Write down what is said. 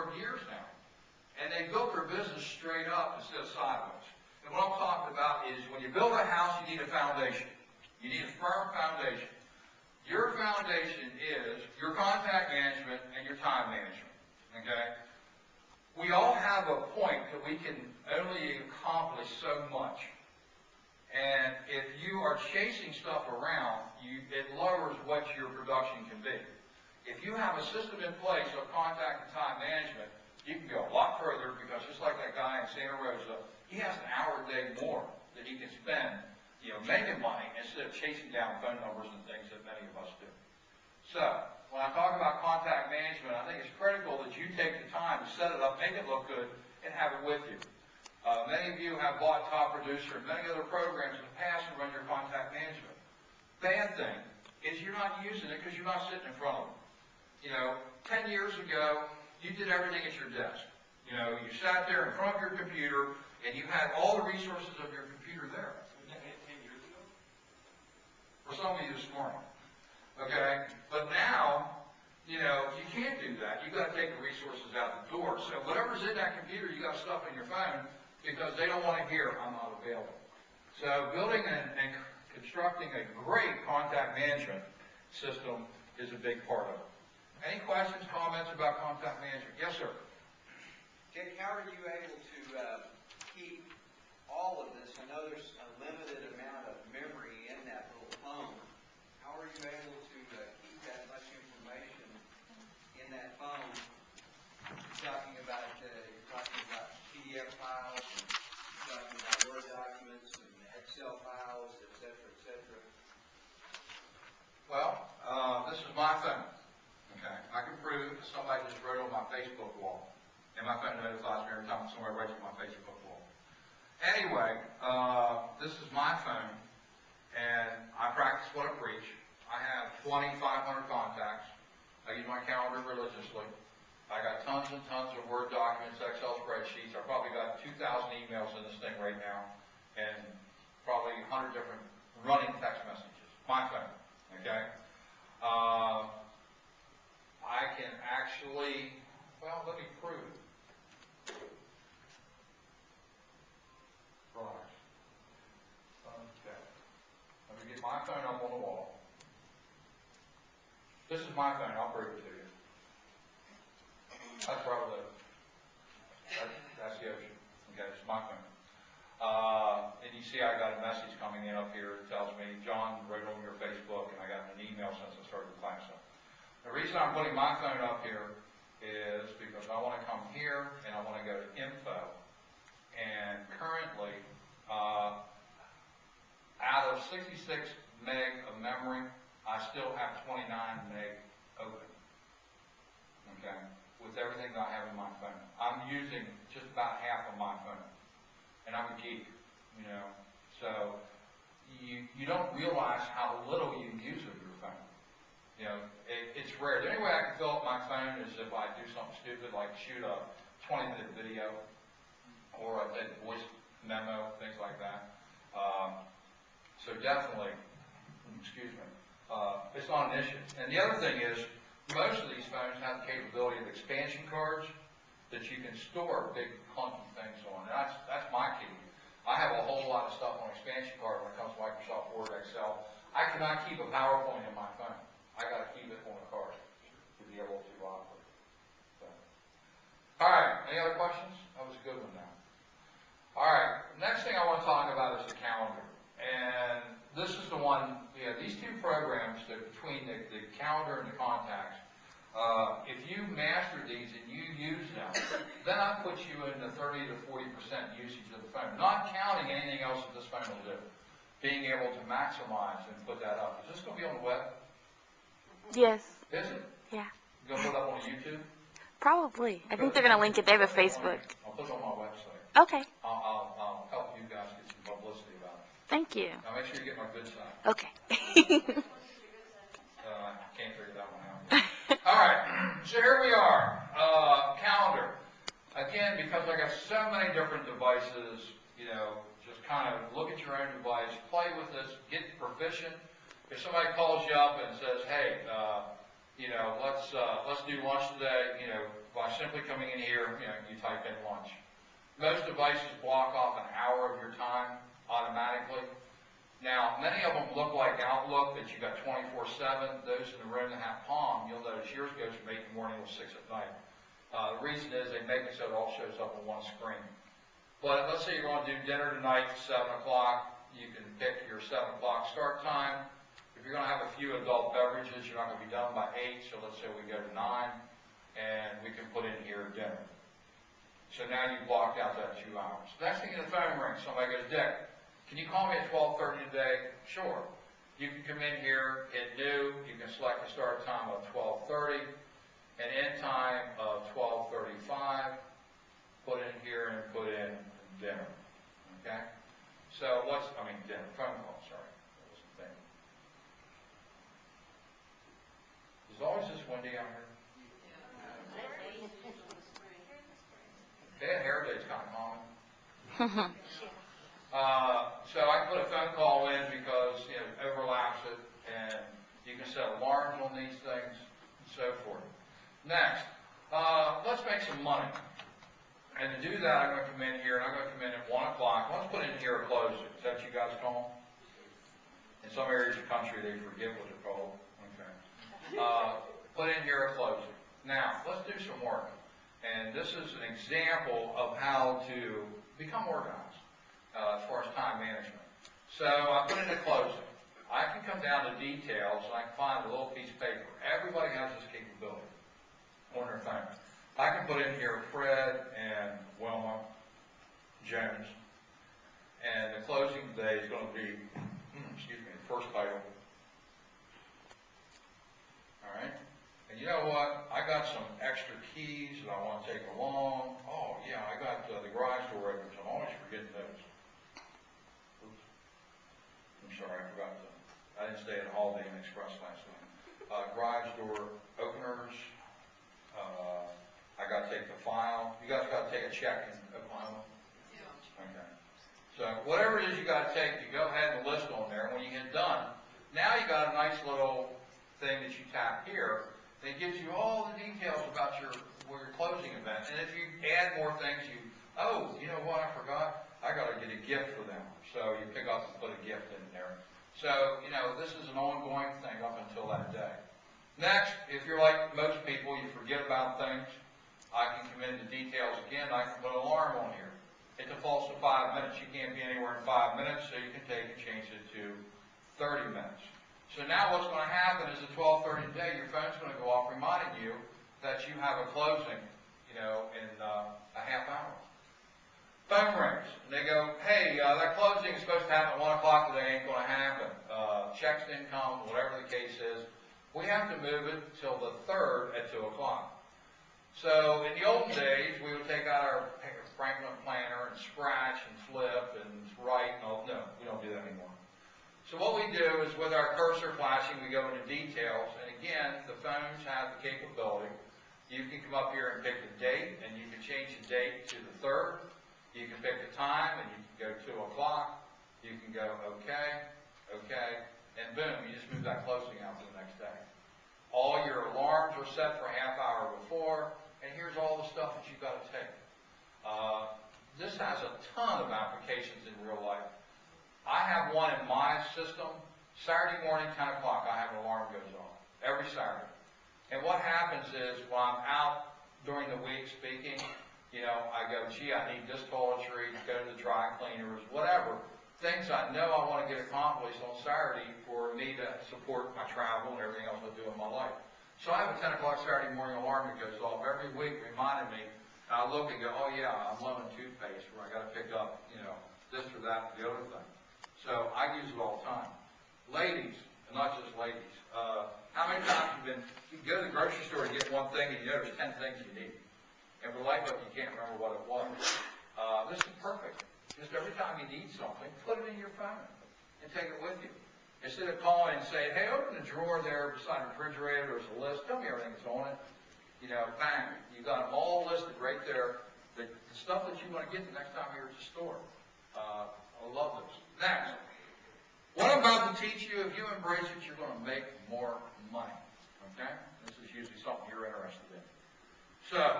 number of years now. And they built their business straight up instead of sideways. And what I'm talking about is when you build a house, you need a foundation. You need a firm foundation. Your foundation is your contact management and your time management. Okay? We all have a point that we can only accomplish so much. And if you are chasing stuff around, it lowers what your production can be. If you have a system in place of contact and time management, you can go a lot further because just like that guy in Santa Rosa, he has an hour a day more that he can spend, making money instead of chasing down phone numbers and things that many of us do. So, when I talk about contact management, I think it's critical that you take the time to set it up, make it look good, and have it with you. Many of you have bought Top Producer and many other programs in the past to run your contact management. Bad thing is you're not using it because you're not sitting in front of them. 10 years ago, you did everything at your desk. You sat there in front of your computer and you had all the resources of your computer there. Was that 10 years ago? For some of you this morning. Okay? But now, you can't do that. You've got to take the resources out the door. So whatever's in that computer, you got to stuff in your phone because they don't want to hear, I'm not available. So building and constructing a great contact management system is a big part of it. Any questions, comments about contact management? Yes, sir. Jake, how are you able to keep all of this? I know there's a limited amount of memory in that little phone. How are you able to keep that much information in that phone? You're talking about PDF files, you're talking about Word documents and Excel files, et cetera, et cetera. Well, this is my phone. Okay, I can prove that somebody just wrote on my Facebook wall, and my phone notifies me every time somebody writes on my Facebook wall. Anyway, this is my phone, and I practice what I preach. I have 2,500 contacts. I use my calendar religiously. I got tons and tons of Word documents, Excel spreadsheets. I probably got 2,000 emails in this thing right now, and probably 100 different running text messages. My phone, okay? I can actually, well, let me prove it. Right. Okay. Let me get my phone up on the wall. This is my phone. I'll prove it to you. That's where I live. That's the ocean. Okay, it's my phone. And you see I got a message coming in up here that tells me, John wrote on your Facebook, and I got an email since I started the class up. The reason I'm putting my phone up here is because I want to come here and I want to go to info. And currently, out of 66 meg of memory, I still have 29 meg open. Okay? With everything that I have in my phone. I'm using just about half of my phone. And I'm a geek, So you don't realize how little you use of your phone. It's rare. The only way I can fill up my phone is if I do something stupid like shoot a 20-minute video or I take a voice memo, things like that. So definitely, it's not an issue. And the other thing is, most of these phones have the capability of expansion cards that you can store big clunky things on. And that's my key. I have a whole lot of stuff on expansion card when it comes to Microsoft Word, Excel. I cannot keep a PowerPoint in my phone. I got to keep it on a card to be able to operate. So. All right, any other questions? That was a good one now. All right, next thing I want to talk about is the calendar. And this is the one, these two programs, between the calendar and the contacts, if you master these and you use them, then I put you in the 30 to 40% usage of the phone. Not counting anything else that this phone will do. Being able to maximize and put that up. Is this going to be on the web? Yes. Is it? Yeah. You going to put it up on YouTube? Probably. I think they're going to link it. They have a Facebook. I'll put it on my website. Okay. I'll help you guys get some publicity about it. Thank you. Now make sure you get my good side. Okay. Can't figure that one out. All right. So here we are. Calendar. Again, because I got so many different devices, just kind of look at your own device, play with this, get proficient. If somebody calls you up and says, hey, let's do lunch today, by simply coming in here, you type in lunch. Most devices block off an hour of your time automatically. Now, many of them look like Outlook, that you got 24/7. Those in the room that have Palm, you'll notice yours goes from 8 in the morning till 6 at night. The reason is they make it so it all shows up on one screen. But let's say you're going to do dinner tonight at 7 o'clock. You can pick your 7 o'clock start time. If you're going to have a few adult beverages, you're not going to be done by 8, so let's say we go to 9, and we can put in here dinner. So now you've blocked out that 2 hours. Next thing, the phone rings. Somebody goes, Dick, can you call me at 12:30 today? Sure. You can come in here, hit new. You can select a start time of 12:30, an end time of 12:35. Put in here and put in dinner. Okay? So dinner, phone call, sorry. That was the thing. Is it always this windy out here? Bad hair day's kind of common. So I can put a phone call in because it overlaps it, and you can set alarms on these things and so forth. Next, let's make some money. And to do that, I'm going to come in here, and I'm going to come in at 1 o'clock. Let's put in here a closing. Is that what you guys call them? In some areas of the country, they forget what they're called. Okay. Put in here a closing. Now, let's do some work. And this is an example of how to become organized as far as time management. So I put in a closing. I can come down to details, and I can find a little piece of paper. Everybody has this capability on their phone. I can put in here Fred and Wilma Jones, and the closing today is going to be, the first title. All right? And you know what? I got some extra keys that I want to take along. Oh, yeah, I got the garage door openers. I'm always forgetting those. Oops. I'm sorry, I forgot them. I didn't stay at Holiday Inn Express last night. Garage door openers. I got to take the file. You guys got to take a check in Oklahoma? Yeah. Okay. So whatever it is you got to take, you go ahead and list on there. When you get done, now you got a nice little thing that you tap here that gives you all the details about your closing event. And if you add more things, you know what, I forgot, I got to get a gift for them. So you pick up and put a gift in there. So, this is an ongoing thing up until that day. Next, if you're like most people, you forget about things. I can come into details again. I can put an alarm on here. It defaults to 5 minutes. You can't be anywhere in 5 minutes, so you can take and change it to 30 minutes. So now what's going to happen is at 12:30 today, your phone's going to go off reminding you that you have a closing, in a half hour. Phone rings, and they go, hey, that closing is supposed to happen at 1 o'clock today. Ain't going to happen. Checks didn't come, whatever the case is. We have to move it till the 3rd at 2 o'clock. So in the olden days, we would take out our Franklin planner and scratch and flip and write. No, we don't do that anymore. So what we do is with our cursor flashing, we go into details. And again, the phones have the capability. You can come up here and pick the date, and you can change the date to the 3rd. You can pick the time, and you can go 2 o'clock. You can go okay, and boom, you just move that closing out to the next day. All your alarms are set for a half hour before, and here's all the stuff that you've got to take. This has a ton of applications in real life. I have one in my system. Saturday morning, 10 o'clock, I have an alarm goes off every Saturday. And what happens is when I'm out during the week speaking, I go, gee, I need this toiletry, go to the dry cleaners, whatever. Things I know I want to get accomplished on Saturday for me to support my travel and everything else I do in my life. So I have a 10 o'clock Saturday morning alarm that goes off every week reminding me. I look and go, oh yeah, I'm low on toothpaste, or I got to pick up, this or that, the other thing. So I use it all the time. Ladies, and not just ladies, how many times you go to the grocery store to get one thing and you know there's 10 things you need. And for life of you can't remember what it was. This is perfect. Just every time you need something, put it in your phone and take it with you. Instead of calling and saying, hey, open the drawer there beside the refrigerator, there's a list, tell me everything that's on it. Bang, you got them all listed right there. The stuff that you want to get the next time you're at the store. I love this. Next, what I'm about to teach you, if you embrace it, you're going to make more money. Okay? This is usually something you're interested in. So,